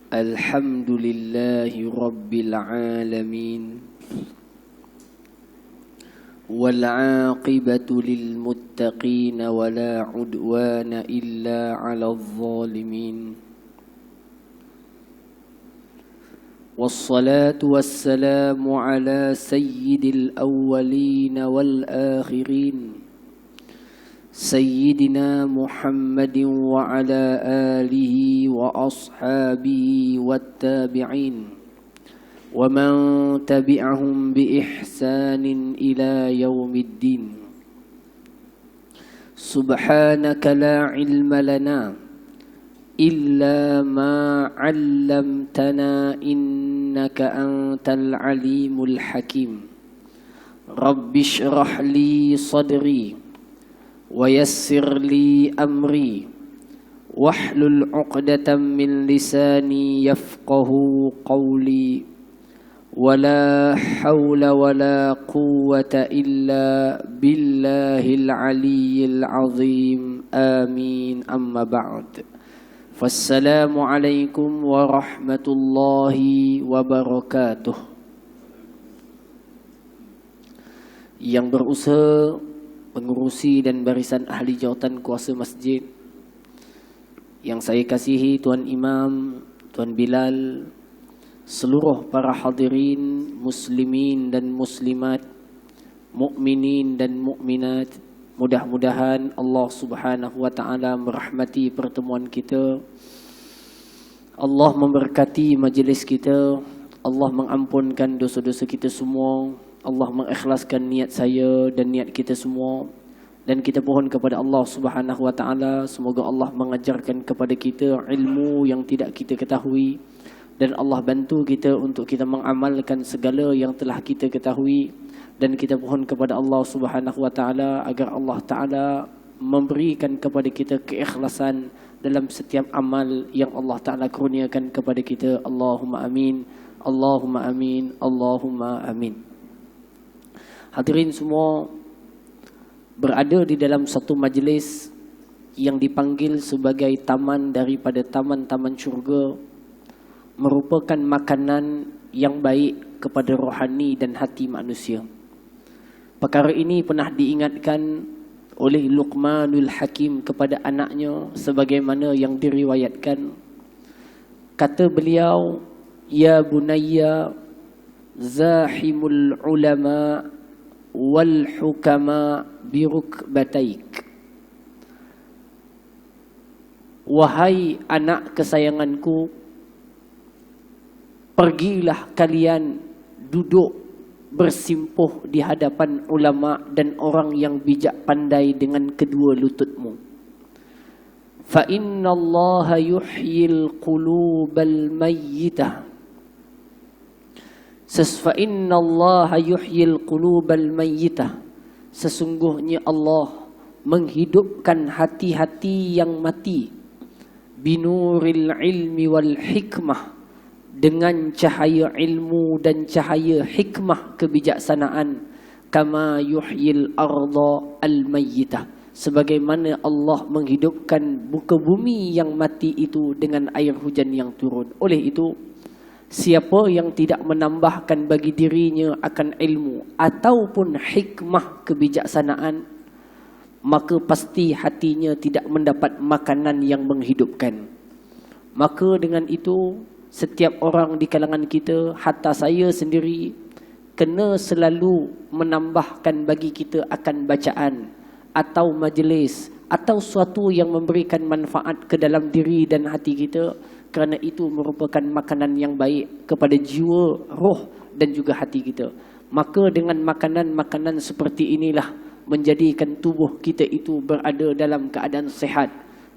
الحمد لله رب العالمين والعاقبة للمتقين ولا عدوان إلا على الظالمين والصلاة والسلام على سيد الأولين والآخرين سيدنا محمد وعلى آله وأصحابه والتابعين ومن تبعهم بإحسان إلى يوم الدين. سبحانك لا علم لنا إلا ما علمتنا إنك أنت العليم الحكيم. رب اشرح لي صدري ويسر لي أمري واحلل عقدة من لساني يفقه قولي ولا حول ولا قوة إلا بالله العلي العظيم آمين. أما بعد فالسلام عليكم ورحمة الله وبركاته. Yang berusaha pengurusi dan barisan ahli jawatan kuasa masjid yang saya kasihi, Tuan Imam, Tuan Bilal, seluruh para hadirin muslimin dan muslimat, mukminin dan mukminat, mudah-mudahan Allah Subhanahu wa taala merahmati pertemuan kita. Allah memberkati majlis kita. Allah mengampunkan dosa-dosa kita semua. Allah mengikhlaskan niat saya dan niat kita semua. Dan kita pohon kepada Allah Subhanahu wa taala, semoga Allah mengajarkan kepada kita ilmu yang tidak kita ketahui, dan Allah bantu kita untuk kita mengamalkan segala yang telah kita ketahui. Dan kita pohon kepada Allah Subhanahu wa taala agar Allah taala memberikan kepada kita keikhlasan dalam setiap amal yang Allah taala kurniakan kepada kita. Allahumma amin. Allahumma amin. Allahumma amin. Hadirin semua, berada di dalam satu majlis yang dipanggil sebagai taman daripada taman-taman syurga merupakan makanan yang baik kepada rohani dan hati manusia. Perkara ini pernah diingatkan oleh Luqmanul Hakim kepada anaknya sebagaimana yang diriwayatkan. Kata beliau, "Ya bunayya, zahimul ulama wal hukama birukbataik." Wahai anak kesayanganku, pergilah kalian duduk bersimpuh di hadapan ulama dan orang yang bijak pandai dengan kedua lututmu. Fa innallaha yuhyil qulubal mayyitah. Fa innallaha yuhyil qulubal mayyitah. Sesungguhnya Allah menghidupkan hati-hati yang mati binuril ilmi wal hikmah, dengan cahaya ilmu dan cahaya hikmah kebijaksanaan. Kama yuhyil arda al mayyitah, sebagaimana Allah menghidupkan muka bumi yang mati itu dengan air hujan yang turun. Oleh itu, siapa yang tidak menambahkan bagi dirinya akan ilmu ataupun hikmah kebijaksanaan, maka pasti hatinya tidak mendapat makanan yang menghidupkan. Maka dengan itu, setiap orang di kalangan kita, hatta saya sendiri, kena selalu menambahkan bagi kita akan bacaan atau majlis atau suatu yang memberikan manfaat ke dalam diri dan hati kita, kerana itu merupakan makanan yang baik kepada jiwa, roh dan juga hati kita. Maka dengan makanan-makanan seperti inilah menjadikan tubuh kita itu berada dalam keadaan sehat,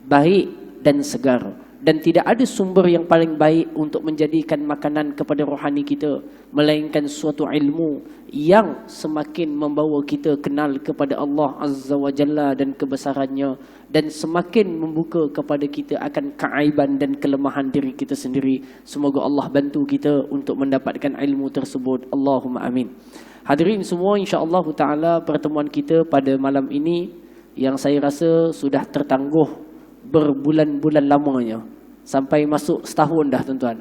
baik dan segar. Dan tidak ada sumber yang paling baik untuk menjadikan makanan kepada rohani kita melainkan suatu ilmu yang semakin membawa kita kenal kepada Allah Azza wa Jalla dan kebesarannya, dan semakin membuka kepada kita akan keaiban dan kelemahan diri kita sendiri. Semoga Allah bantu kita untuk mendapatkan ilmu tersebut. Allahumma amin. Hadirin semua, insya-Allah taala pertemuan kita pada malam ini yang saya rasa sudah tertangguh berbulan-bulan lamanya. sampai masuk setahun dah tuan-tuan.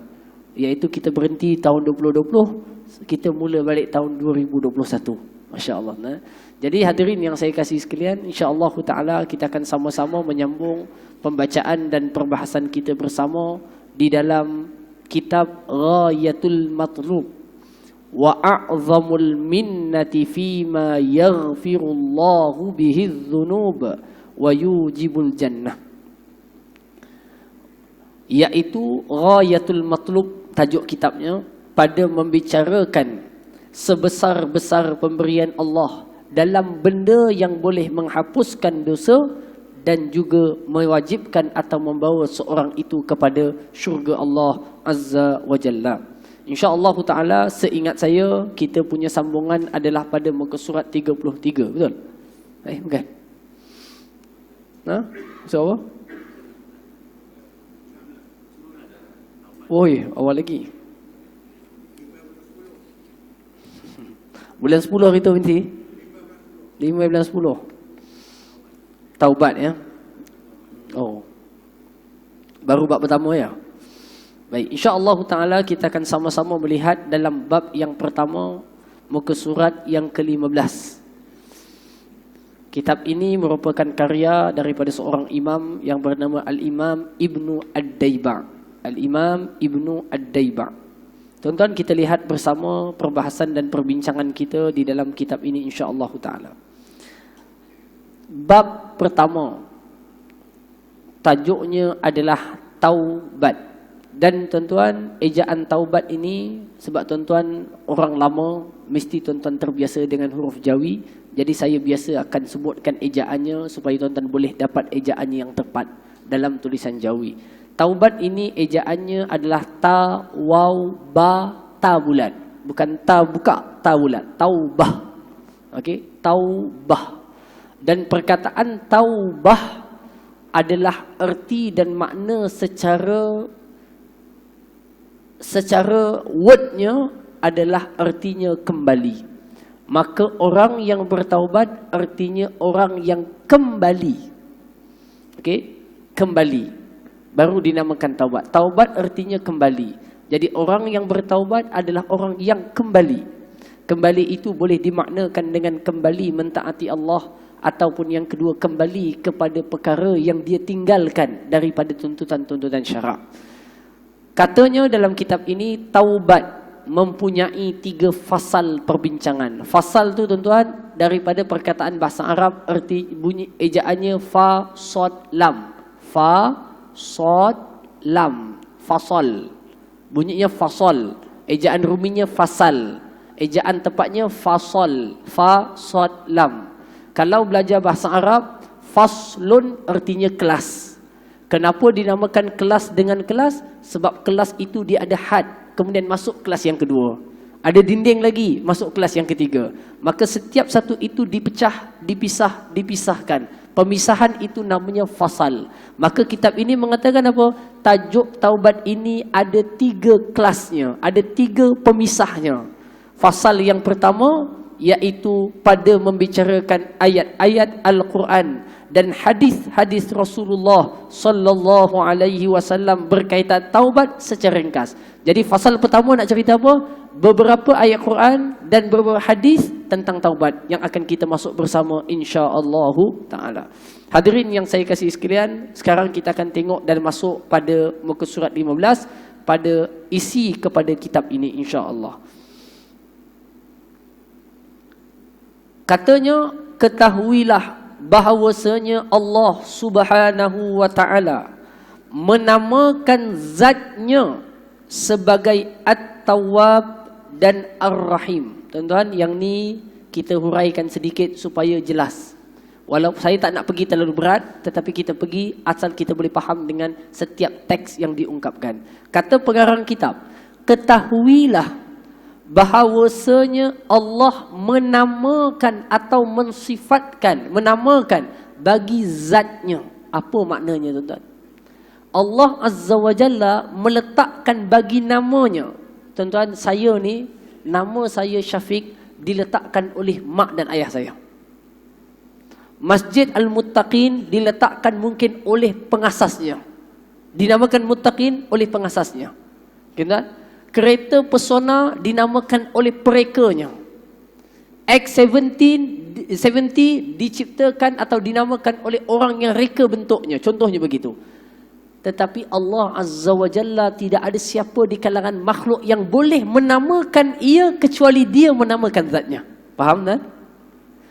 Iaitu kita berhenti tahun 2020, kita mula balik tahun 2021. Masya-Allah. Jadi hadirin yang saya kasih sekalian, insya-Allah taala kita akan sama-sama menyambung pembacaan dan perbahasan kita bersama di dalam kitab Ghayatul Matlub wa a'zamul minnati fima yaghfirullahu bihi dzunub wa yujibul jannah. Iaitu Ghayatul Matlub tajuk kitabnya, pada membicarakan sebesar-besar pemberian Allah dalam benda yang boleh menghapuskan dosa dan juga mewajibkan atau membawa seorang itu kepada syurga Allah Azza wa Jalla. InsyaAllah ta'ala, seingat saya, kita punya sambungan adalah pada muka surat 33, betul? Bukan? Surah apa? Awal lagi. Bulan 10 hari tu binti? 5 bulan 10. Taubat ya. Baru bab pertama ya. Baik, insya-Allah taala kita akan sama-sama melihat dalam bab yang pertama, muka surat yang ke-15. Kitab ini merupakan karya daripada seorang imam yang bernama Al-Imam Ibnu Ad-Daiba'. Al-Imam Ibnu Ad-Daiba'. Tuan-tuan, kita lihat bersama perbahasan dan perbincangan kita di dalam kitab ini insya-Allah taala. Bab pertama tajuknya adalah taubat. Dan tuan-tuan, ejaan taubat ini, sebab tuan-tuan orang lama, mesti tuan-tuan terbiasa dengan huruf Jawi. Jadi saya biasa akan sebutkan ejaannya supaya tuan-tuan boleh dapat ejaannya yang tepat dalam tulisan Jawi. Taubat ini ejaannya adalah ta, waw, ba, ta bulat. Bukan ta buka, ta bulat. Taubah. Okey, taubah. Dan perkataan taubah adalah erti dan makna secara wordnya adalah artinya kembali. Maka orang yang bertaubat artinya orang yang kembali. Okey, kembali. Baru dinamakan taubat. Taubat artinya kembali. Jadi orang yang bertaubat adalah orang yang kembali. Kembali itu boleh dimaknakan dengan kembali mentaati Allah, ataupun yang kedua kembali kepada perkara yang dia tinggalkan daripada tuntutan-tuntutan syarak. Katanya dalam kitab ini, taubat mempunyai 3 fasal perbincangan. Fasal tu tuan-tuan daripada perkataan bahasa Arab, erti bunyi ejaannya fa, sod, lam. Fa, sod, lam. Fasal. Bunyinya fasal. Ejaan ruminya fasal. Ejaan tepatnya fasal. Fa, sod, lam. Kalau belajar bahasa Arab, faslun artinya kelas. Kenapa dinamakan kelas dengan kelas? Sebab kelas itu dia ada had, kemudian masuk kelas yang kedua. Ada dinding lagi, masuk kelas yang ketiga. Maka setiap satu itu dipecah, dipisahkan. Pemisahan itu namanya fasal. Maka kitab ini mengatakan apa? Tajuk taubat ini ada 3 kelasnya, ada 3 pemisahnya. Fasal yang pertama iaitu pada membicarakan ayat-ayat Al-Quran dan hadis-hadis Rasulullah sallallahu alaihi wasallam berkaitan taubat secara ringkas. Jadi fasal pertama nak cerita apa? Beberapa ayat Quran dan beberapa hadis tentang taubat yang akan kita masuk bersama insya-Allah taala. Hadirin yang saya kasih sekalian, sekarang kita akan tengok dan masuk pada muka surat 15 pada isi kepada kitab ini insya-Allah. Katanya, ketahuilah bahawasanya Allah Subhanahu wa taala menamakan zatnya sebagai At-Tawwab dan Ar-Rahim. Tuan-tuan, yang ni kita huraikan sedikit supaya jelas. Walaupun saya tak nak pergi terlalu berat, tetapi kita pergi asal kita boleh faham dengan setiap teks yang diungkapkan. Kata pengarang kitab, ketahuilah bahawasanya Allah menamakan atau menamakan bagi zatnya. Apa maknanya tuan-tuan? Allah Azza wa Jalla meletakkan bagi namanya. Tuan-tuan, saya ni, nama saya Syafiq diletakkan oleh mak dan ayah saya. Masjid Al-Muttaqin diletakkan mungkin oleh pengasasnya. dinamakan muttaqin oleh pengasasnya. Kena? Kereta Persona dinamakan oleh perekanya. X70 diciptakan atau dinamakan oleh orang yang reka bentuknya. Contohnya begitu. Tetapi Allah Azza wa Jalla tidak ada siapa di kalangan makhluk yang boleh menamakan ia kecuali dia menamakan zatnya. Faham tak?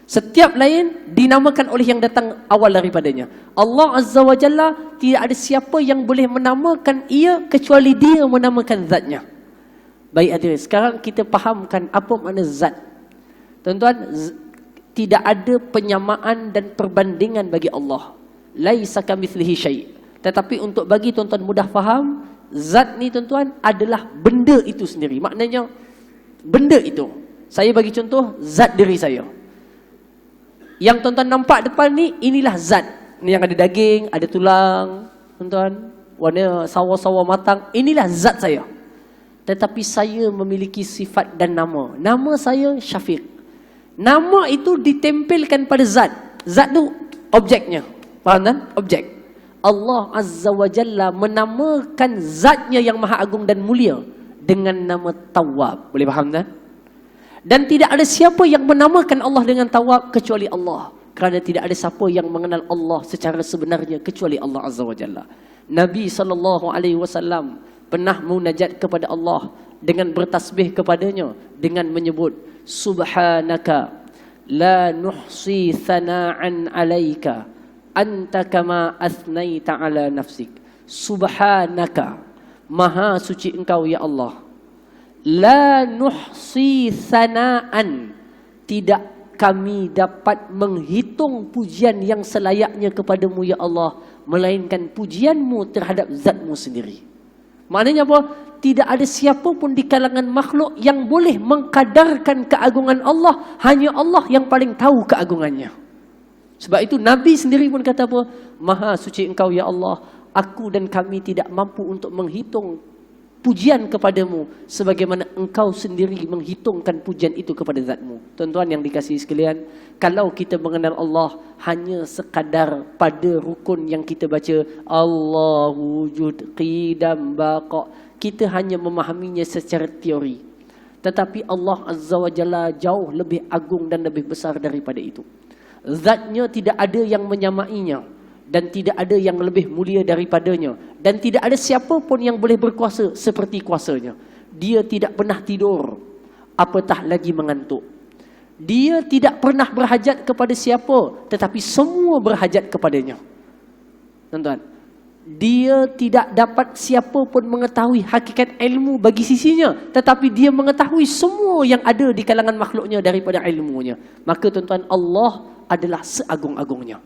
Setiap lain dinamakan oleh yang datang awal daripadanya. Allah Azza wa Jalla tidak ada siapa yang boleh menamakan ia kecuali dia menamakan zatnya. Baik hadirin, sekarang kita fahamkan apa makna zat. Tuan-tuan, tidak ada penyamaan dan perbandingan bagi Allah. Laisa kamitslihi syai'. Tetapi untuk bagi tuan-tuan mudah faham, zat ni tuan-tuan adalah benda itu sendiri. Maknanya benda itu. Saya bagi contoh zat diri saya. Yang tuan-tuan nampak depan ni, inilah zat. Ni yang ada daging, ada tulang, tuan-tuan, warna sawa-sawa matang, inilah zat saya. Tetapi saya memiliki sifat dan nama. Nama saya Syafiq. Nama itu ditempelkan pada zat. Zat tu objeknya. Faham kan? Objek. Allah Azza wa Jalla menamakan zatnya yang maha agung dan mulia dengan nama Tawwab. Boleh faham tak? Dan tidak ada siapa yang menamakan Allah dengan Tawwab kecuali Allah. Kerana tidak ada siapa yang mengenal Allah secara sebenarnya kecuali Allah Azza wa Jalla. Nabi SAW pernah munajat kepada Allah dengan bertasbih kepadanya dengan menyebut Subhanaka la nuhsi thana'an alaika anta kama athnaita ala nafsik. Subhanaka, maha suci engkau ya Allah. La nuhsi thana'an, tidak kami dapat menghitung pujian yang selayaknya kepadamu ya Allah, melainkan pujianmu terhadap zatmu sendiri. Maknanya apa? Tidak ada siapa pun di kalangan makhluk yang boleh mengkadarkan keagungan Allah. Hanya Allah yang paling tahu keagungannya. Sebab itu Nabi sendiri pun kata apa? Maha suci engkau ya Allah, aku dan kami tidak mampu untuk menghitung pujian kepadamu sebagaimana engkau sendiri menghitungkan pujian itu kepada zatmu. Tuan-tuan yang dikasihi sekalian, kalau kita mengenal Allah hanya sekadar pada rukun yang kita baca Allahu wujud qidam baqa, kita hanya memahaminya secara teori. Tetapi Allah Azza wa Jalla jauh lebih agung dan lebih besar daripada itu. Zatnya tidak ada yang menyamainya dan tidak ada yang lebih mulia daripadanya, dan tidak ada siapa pun yang boleh berkuasa seperti kuasanya. Dia tidak pernah tidur, apatah lagi mengantuk. Dia tidak pernah berhajat kepada siapa, tetapi semua berhajat kepadanya. Tuan-tuan, dia tidak dapat siapa pun mengetahui hakikat ilmu bagi sisinya, tetapi dia mengetahui semua yang ada di kalangan makhluknya daripada ilmunya. Maka tuan-tuan, Allah adalah seagung-agungnya.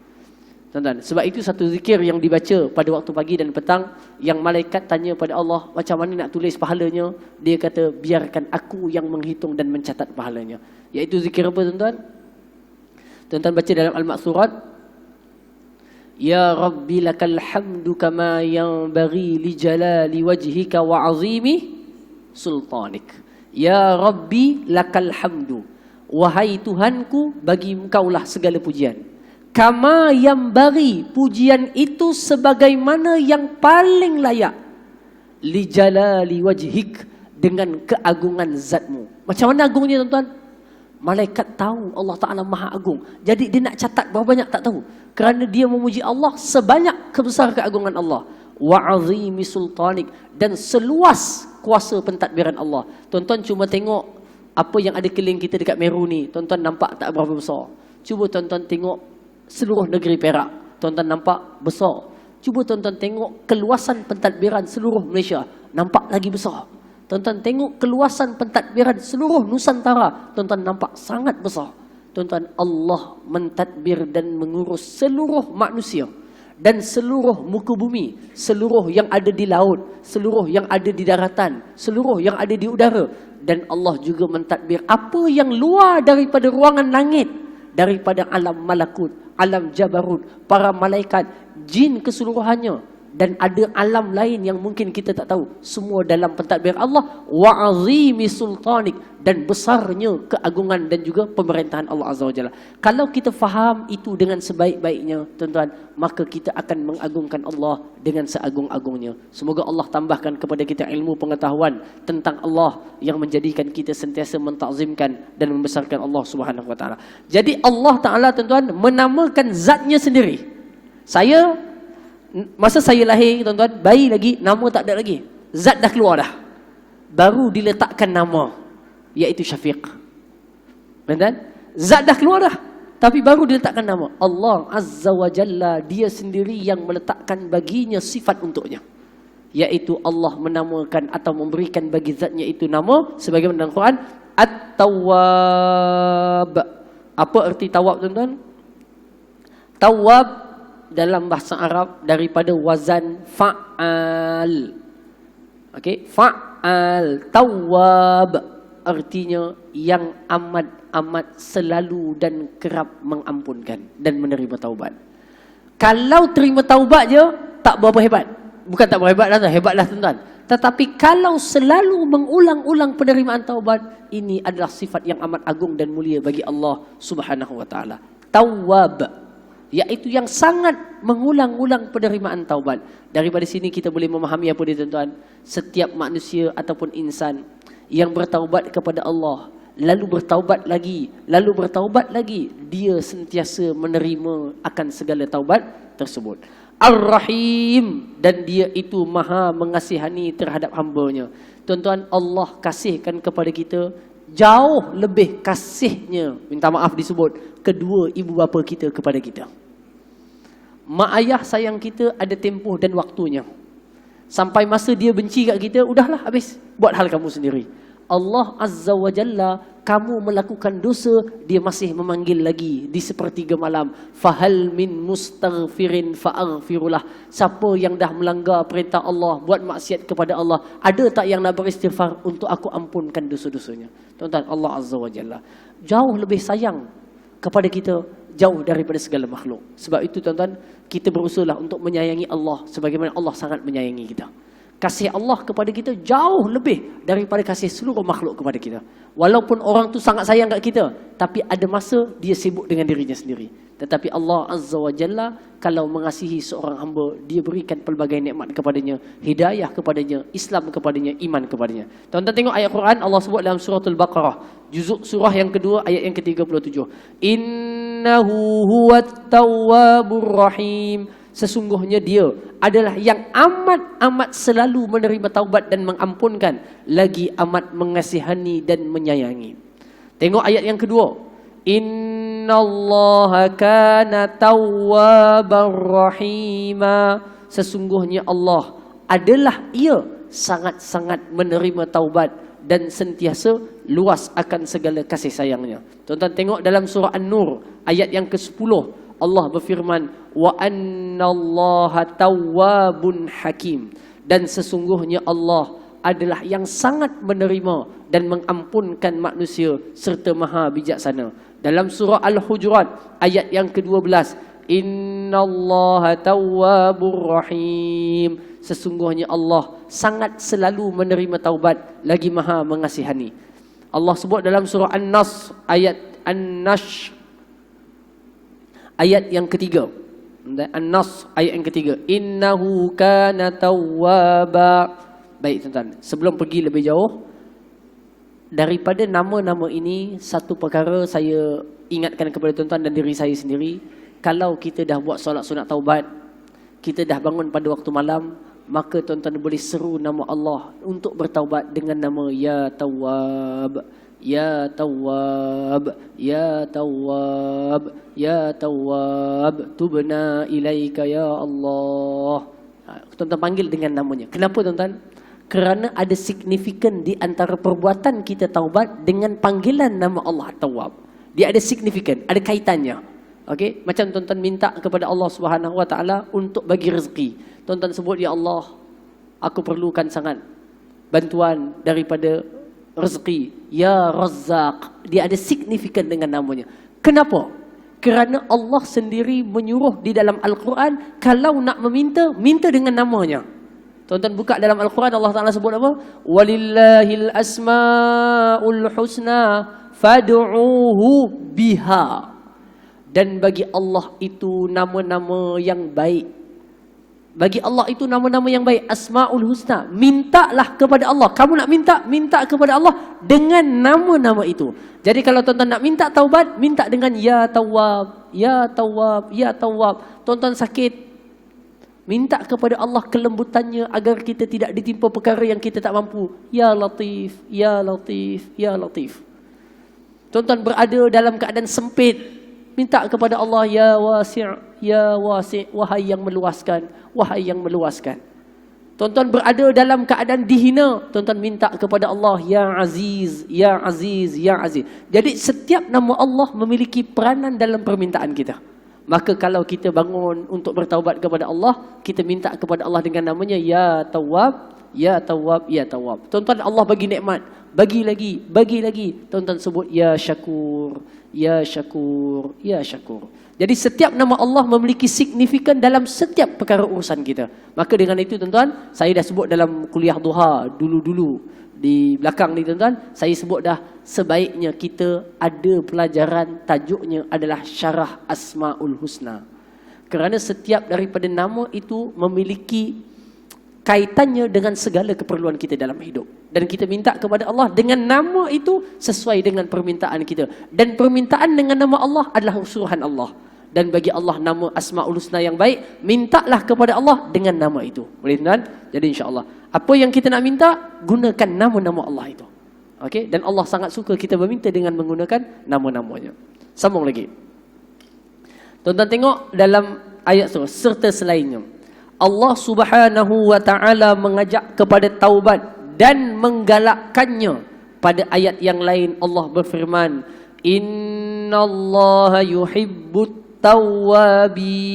Tuan-tuan, sebab itu satu zikir yang dibaca pada waktu pagi dan petang, yang malaikat tanya pada Allah macam mana nak tulis pahalanya, dia kata biarkan aku yang menghitung dan mencatat pahalanya. Iaitu zikir apa tuan-tuan? Tuan-tuan baca dalam Al-Ma'surat, Ya Rabbi lakal hamdu kama yanbaghi li jalali wajhika wa azimi sultanik. Ya Rabbi lakal hamdu, wahai Tuhanku, bagi engkaulah segala pujian. Kama yanbaghi, pujian itu sebagaimana yang paling layak. Li jalali wajhik, dengan keagungan zatmu. Macam mana agungnya tuan-tuan? Malaikat tahu Allah Ta'ala maha agung. Jadi dia nak catat berapa banyak tak tahu. Kerana dia memuji Allah sebanyak kebesar keagungan Allah. Wa azimi sultanik, dan seluas kuasa pentadbiran Allah. Tuan-tuan cuma tengok apa yang ada keliling kita dekat Meru ni. Tuan-tuan nampak tak berapa besar. Cuba tuan-tuan tengok seluruh negeri Perak. Tuan-tuan nampak besar. Cuba tuan-tuan tengok keluasan pentadbiran seluruh Malaysia. Nampak lagi besar. Tuan-tuan tengok keluasan pentadbiran seluruh Nusantara. Tuan-tuan nampak sangat besar. Tuan-tuan, Allah mentadbir dan mengurus seluruh manusia dan seluruh muka bumi, seluruh yang ada di laut, seluruh yang ada di daratan, seluruh yang ada di udara. Dan Allah juga mentadbir apa yang luar daripada ruangan langit, daripada alam malakut, alam jabarut, para malaikat, jin keseluruhannya, dan ada alam lain yang mungkin kita tak tahu. Semua dalam pentadbir Allah. Wa azimi sultanik, dan besarnya keagungan dan juga pemerintahan Allah Azza wa Jalla. Kalau kita faham itu dengan sebaik-baiknya, tuan-tuan, maka kita akan mengagungkan Allah dengan seagung-agungnya. Semoga Allah tambahkan kepada kita ilmu pengetahuan tentang Allah yang menjadikan kita sentiasa mentakzimkan dan membesarkan Allah Subhanahu wa taala. Jadi Allah Taala, tuan-tuan, menamakan zatnya sendiri. Masa saya lahir, tuan-tuan, bayi lagi, nama tak ada lagi. Zat dah keluar dah. Baru diletakkan nama, iaitu Syafiq. Tuan-tuan, zat dah keluar dah, tapi baru diletakkan nama. Allah Azza wa Jalla, dia sendiri yang meletakkan baginya sifat untuknya, iaitu Allah menamakan atau memberikan bagi zatnya itu nama, sebagaimana dalam Quran, At-Tawwab. Apa erti tawab, tuan-tuan? Tawab dalam bahasa Arab daripada wazan fa'al. Okey, fa'al, tawwab artinya yang amat selalu dan kerap mengampunkan dan menerima taubat. Kalau terima taubat je tak berapa hebat. Bukan tak berapa hebat dah, hebatlah, tuan-tuan. Tetapi kalau selalu mengulang-ulang penerimaan taubat, ini adalah sifat yang amat agung dan mulia bagi Allah Subhanahu wa taala. Tawwab, iaitu yang sangat mengulang-ulang penerimaan taubat. Daripada sini kita boleh memahami apa dia, tuan-tuan? Setiap manusia ataupun insan yang bertaubat kepada Allah, lalu bertaubat lagi, dia sentiasa menerima akan segala taubat tersebut. Ar-Rahim, dan dia itu maha mengasihani terhadap hamba-Nya. Tuan-tuan, Allah kasihkan kepada kita jauh lebih kasihnya, minta maaf disebut, kedua ibu bapa kita kepada kita. Mak ayah sayang kita ada tempoh dan waktunya. Sampai masa dia benci kat kita, udahlah habis, buat hal kamu sendiri. Allah Azza wa Jalla, kamu melakukan dosa, dia masih memanggil lagi di sepertiga malam. Fahal min mustaghfirin fa'aghfirullah. Siapa yang dah melanggar perintah Allah, buat maksiat kepada Allah, ada tak yang nak beristighfar untuk aku ampunkan dosa-dosanya? Tuan-tuan, Allah Azza wa Jalla jauh lebih sayang kepada kita, jauh daripada segala makhluk. Sebab itu, tuan-tuan, kita berusahalah untuk menyayangi Allah sebagaimana Allah sangat menyayangi kita. Kasih Allah kepada kita jauh lebih daripada kasih seluruh makhluk kepada kita. Walaupun orang tu sangat sayang kat kita, tapi ada masa dia sibuk dengan dirinya sendiri. Tetapi Allah Azza wa Jalla, kalau mengasihi seorang hamba, dia berikan pelbagai nikmat kepadanya, hidayah kepadanya, Islam kepadanya, iman kepadanya. Tuan-tuan tengok ayat Quran, Allah sebut dalam suratul Baqarah, juzuk surah yang kedua, ayat yang ke-37. Innahu huwat tawwabur rahim. Sesungguhnya dia adalah yang amat selalu menerima taubat dan mengampunkan, lagi amat mengasihani dan menyayangi. Tengok ayat yang kedua. Innallaha kana tawwabar rahima. Sesungguhnya Allah adalah ia sangat-sangat menerima taubat dan sentiasa luas akan segala kasih sayangnya. Tuan-tuan tengok dalam surah An-Nur ayat yang ke-10. Allah berfirman, wa annallaha tawwabun hakim, dan sesungguhnya Allah adalah yang sangat menerima dan mengampunkan manusia serta maha bijaksana. Dalam surah Al-Hujurat ayat yang ke-12, innallaha tawwabur rahim. Sesungguhnya Allah sangat selalu menerima taubat, lagi maha mengasihani. Allah sebut dalam surah An-Nas ayat An-Nash ayat yang ketiga. An-Nas ayat yang ketiga. Innahu kana tawwaba. Baik, tuan-tuan, sebelum pergi lebih jauh, daripada nama-nama ini, satu perkara saya ingatkan kepada tuan-tuan dan diri saya sendiri. Kalau kita dah buat solat sunat taubat, kita dah bangun pada waktu malam, maka tuan-tuan boleh seru nama Allah untuk bertaubat dengan nama Ya Tawwab, Ya Tawwab, Ya Tawwab, Ya Tawwab, tubna ilaika ya Allah. Tuan-tuan panggil dengan namanya. Kenapa, tuan-tuan? Kerana ada signifikan di antara perbuatan kita taubat dengan panggilan nama Allah Tawwab. Dia ada signifikan, ada kaitannya. Okey, macam tuan-tuan minta kepada Allah Subhanahu wa taala untuk bagi rezeki. Tuan-tuan sebut, ya Allah, aku perlukan sangat bantuan daripada rezeki. Ya Razzaq. Dia ada signifikan dengan namanya. Kenapa? Kerana Allah sendiri menyuruh di dalam Al-Quran, kalau nak meminta, minta dengan namanya. Tuan-tuan buka dalam Al-Quran, Allah Ta'ala sebut apa? Walillahil asma'ul husna fad'uuhu biha. Dan bagi Allah itu nama-nama yang baik. Bagi Allah itu nama-nama yang baik, Asma'ul Husna. Mintalah kepada Allah. Kamu nak minta, minta kepada Allah dengan nama-nama itu. Jadi kalau tuan-tuan nak minta taubat, minta dengan Ya Tawwab, Ya Tawwab, Ya Tawwab. Tuan-tuan sakit, minta kepada Allah kelembutannya agar kita tidak ditimpa perkara yang kita tak mampu. Ya Latif, Ya Latif, Ya Latif. Tuan-tuan berada dalam keadaan sempit, minta kepada Allah, Ya Wasi', Ya Wasi', wahai yang meluaskan, wahai yang meluaskan. Tuan-tuan berada dalam keadaan dihina, tuan-tuan minta kepada Allah, Ya Aziz, Ya Aziz, Ya Aziz. Jadi setiap nama Allah memiliki peranan dalam permintaan kita. Maka kalau kita bangun untuk bertaubat kepada Allah, kita minta kepada Allah dengan namanya, Ya Tawwab, Ya Tawwab, Ya Tawwab. Tuan-tuan, Allah bagi nikmat, bagi lagi, bagi lagi. Tuan-tuan sebut, Ya Syakur, Ya Syakur, Ya Syakur. Jadi setiap nama Allah memiliki signifikan dalam setiap perkara urusan kita. Maka dengan itu tuan-tuan, saya dah sebut dalam kuliah duha dulu-dulu di belakang ni tuan-tuan, saya sebut dah sebaiknya kita ada pelajaran tajuknya adalah Syarah Asma'ul Husna. Kerana setiap daripada nama itu memiliki kaitannya dengan segala keperluan kita dalam hidup. Dan kita minta kepada Allah dengan nama itu sesuai dengan permintaan kita. Dan permintaan dengan nama Allah adalah suruhan Allah. Dan bagi Allah nama Asma'ul Husna yang baik, mintalah kepada Allah dengan nama itu. Boleh tuan? Jadi insya-Allah, apa yang kita nak minta, gunakan nama-nama Allah itu. Okey? Dan Allah sangat suka kita meminta dengan menggunakan nama-namanya. Sambung lagi. Tuan-tuan tengok dalam ayat surah serta selainnya. Allah Subhanahu wa taala mengajak kepada taubat dan menggalakkannya. Pada ayat yang lain Allah berfirman, innallaha yuhibbut tawwabin.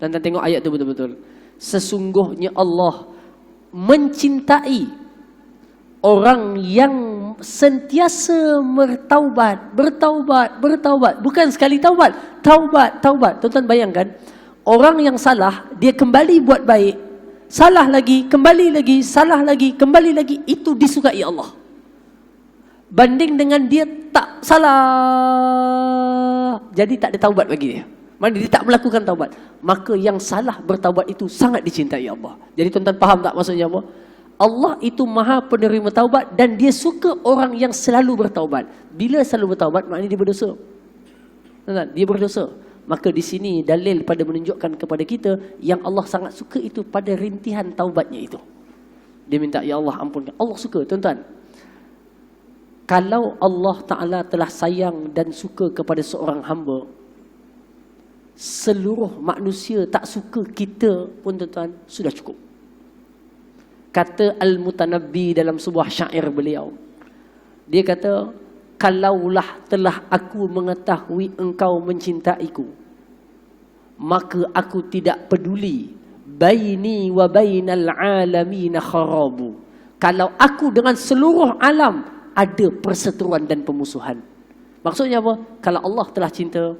Dan tengok ayat tu betul-betul. Sesungguhnya Allah mencintai orang yang sentiasa bertaubat, bertaubat, bertaubat. Bukan sekali taubat, taubat, taubat. Tuan-tuan bayangkan, orang yang salah, dia kembali buat baik. Salah lagi, kembali lagi, salah lagi, kembali lagi. Itu disukai Allah. Banding dengan dia tak salah, jadi tak ada taubat bagi dia. Maksudnya dia tak melakukan taubat. Maka yang salah bertaubat itu sangat dicintai Allah. Jadi tuan-tuan faham tak maksudnya apa? Allah itu maha penerima taubat dan dia suka orang yang selalu bertaubat. Bila selalu bertaubat, maknanya dia berdosa. Tuan-tuan, dia berdosa. Maka di sini dalil pada menunjukkan kepada kita yang Allah sangat suka itu pada rintihan taubatnya itu. Dia minta, Ya Allah ampunkan. Allah suka, tuan-tuan. Kalau Allah Ta'ala telah sayang dan suka kepada seorang hamba, seluruh manusia tak suka kita pun tuan-tuan, sudah cukup. Kata Al-Mutanabbi dalam sebuah syair beliau, dia kata, kalaulah telah aku mengetahui engkau mencintaiku, maka aku tidak peduli baini wa bainal alamin kharabu. Kalau aku dengan seluruh alam ada perseteruan dan pemusuhan. Maksudnya apa? Kalau Allah telah cinta,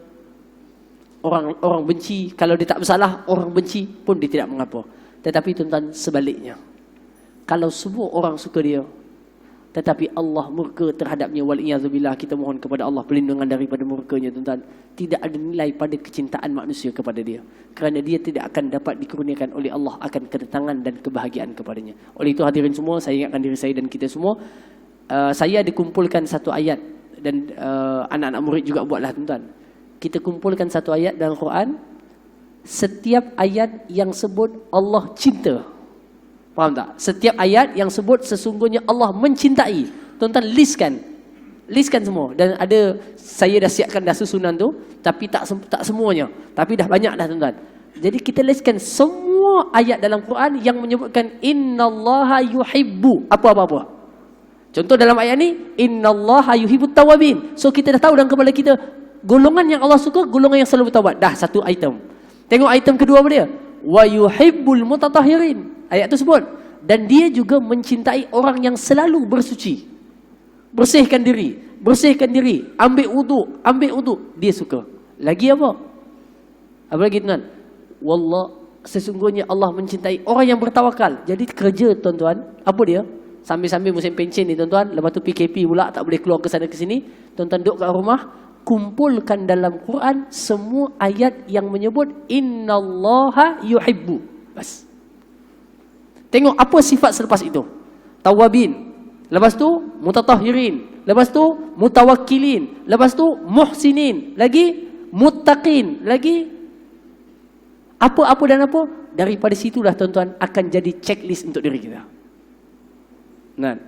orang benci. Kalau dia tak bersalah, orang benci pun dia tidak mengapa. Tetapi tuan-tuan, sebaliknya, kalau semua orang suka dia, tetapi Allah murka terhadapnya, wal-iyazubillah, kita mohon kepada Allah perlindungan daripada murkanya, tuan-tuan. Tidak ada nilai pada kecintaan manusia kepada dia, kerana dia tidak akan dapat dikurniakan oleh Allah akan kedatangan dan kebahagiaan kepadanya. Oleh itu hadirin semua, saya ingatkan diri saya dan kita semua, saya dikumpulkan satu ayat dan anak-anak murid juga buatlah tuan-tuan. Kita kumpulkan satu ayat dalam Quran. Setiap ayat yang sebut Allah cinta, faham tak? Setiap ayat yang sebut sesungguhnya Allah mencintai, tuan-tuan listkan semua. Dan ada, saya dah siapkan dah susunan tu, tapi tak semuanya, tapi dah banyak dah tuan-tuan. Jadi kita listkan semua ayat dalam Quran yang menyebutkan innallaha yuhibbu apa-apa. Contoh dalam ayat ni, innallaha yuhibbut tawwabin. So kita dah tahu dalam kepala kita, golongan yang Allah suka, golongan yang selalu bertaubat. Dah satu item. Tengok item kedua apa dia? Wa yuhibbul mutatahhirin. Ayat tu sebut, dan dia juga mencintai orang yang selalu bersuci. Bersihkan diri, ambil wudu, dia suka. Lagi apa? Apa lagi tuan? Wallah, sesungguhnya Allah mencintai orang yang bertawakal. Jadi kerja tuan-tuan, apa dia? Sambil-sambil musim pencen ni tuan-tuan, lepas tu PKP pula tak boleh keluar ke sana ke sini. Tuan-tuan duduk kat rumah, kumpulkan dalam Quran semua ayat yang menyebut innallaha yuhibbu. Bas. Tengok apa sifat selepas itu. Tawabin. Lepas tu mutatahhirin. Lepas tu mutawakkilin. Lepas tu muhsinin. Lagi muttaqin. Lagi apa-apa dan apa. Daripada situlah tuan-tuan akan jadi checklist untuk diri kita. Nah,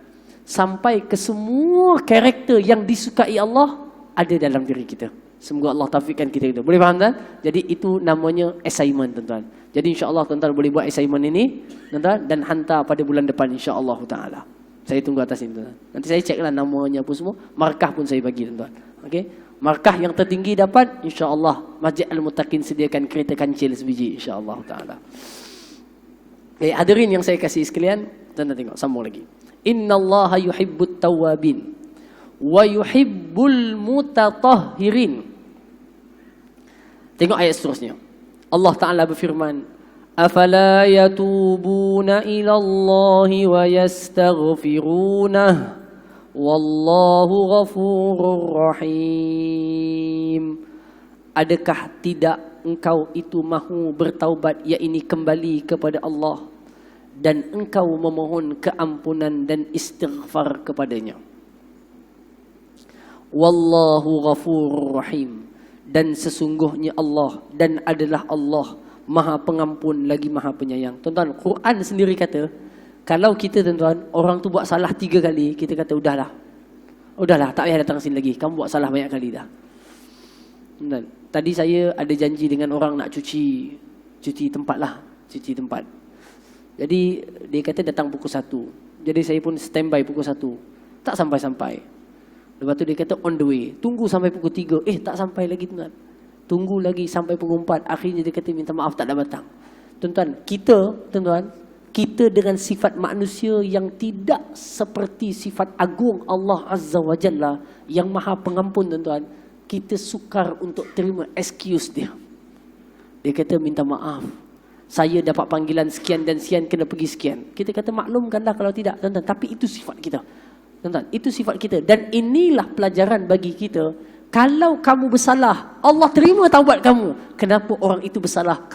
sampai ke semua karakter yang disukai Allah ada dalam diri kita. Semoga Allah taufikkan kita itu. Boleh faham tak? Jadi itu namanya assignment tuan-tuan. Jadi insya-Allah tuan-tuan boleh buat assignment ini tuan-tuan dan hantar pada bulan depan insya-Allah taala. Saya tunggu atas ini tuan-tuan. Nanti saya ceklah namanya apa semua, markah pun saya bagi tuan-tuan. Okey. Markah yang tertinggi dapat insya-Allah Masjid Al-Muttaqin sediakan kereta kancil sebiji insya-Allah taala. Hadirin yang saya kasih sekalian, tuan-tuan tengok sambung lagi. Innallaha yuhibbut tawwabin wa yuhibbul mutatahhirin. Tengok ayat seterusnya. Allah Ta'ala berfirman, afala yatubuna ila Allahi wa yastaghfirunah wallahu ghafurur rahim. Adakah tidak engkau itu mahu bertaubat, yakni kembali kepada Allah, dan engkau memohon keampunan dan istighfar kepadanya. Wallahu ghafurur rahim. Dan sesungguhnya Allah dan adalah Allah Maha Pengampun lagi Maha Penyayang. Tuan-tuan, Quran sendiri kata, kalau kita tuan-tuan, orang tu buat salah 3 kali, kita kata udahlah, tak payah datang sini lagi, kamu buat salah banyak kali dah. Tuan-tuan, tadi saya ada janji dengan orang nak cuci tempat lah, cuci tempat. Jadi dia kata datang pukul 1. Jadi saya pun standby pukul 1. Tak sampai-sampai. Lepas tu dia kata on the way. Tunggu sampai pukul 3. Tak sampai lagi tuan. Tunggu lagi sampai pukul 4. Akhirnya dia kata minta maaf tak ada datang. Tuan-tuan, kita dengan sifat manusia yang tidak seperti sifat agung Allah Azza wa Jalla yang Maha Pengampun tuan-tuan, kita sukar untuk terima excuse dia. Dia kata minta maaf, saya dapat panggilan sekian dan sekian, kena pergi sekian. Kita kata maklumkanlah kalau tidak tuan-tuan. Tapi itu sifat kita. Tuan-tuan, itu sifat kita. Dan inilah pelajaran bagi kita. Kalau kamu bersalah, Allah terima taubat kamu. Kenapa orang itu bersalah, kamu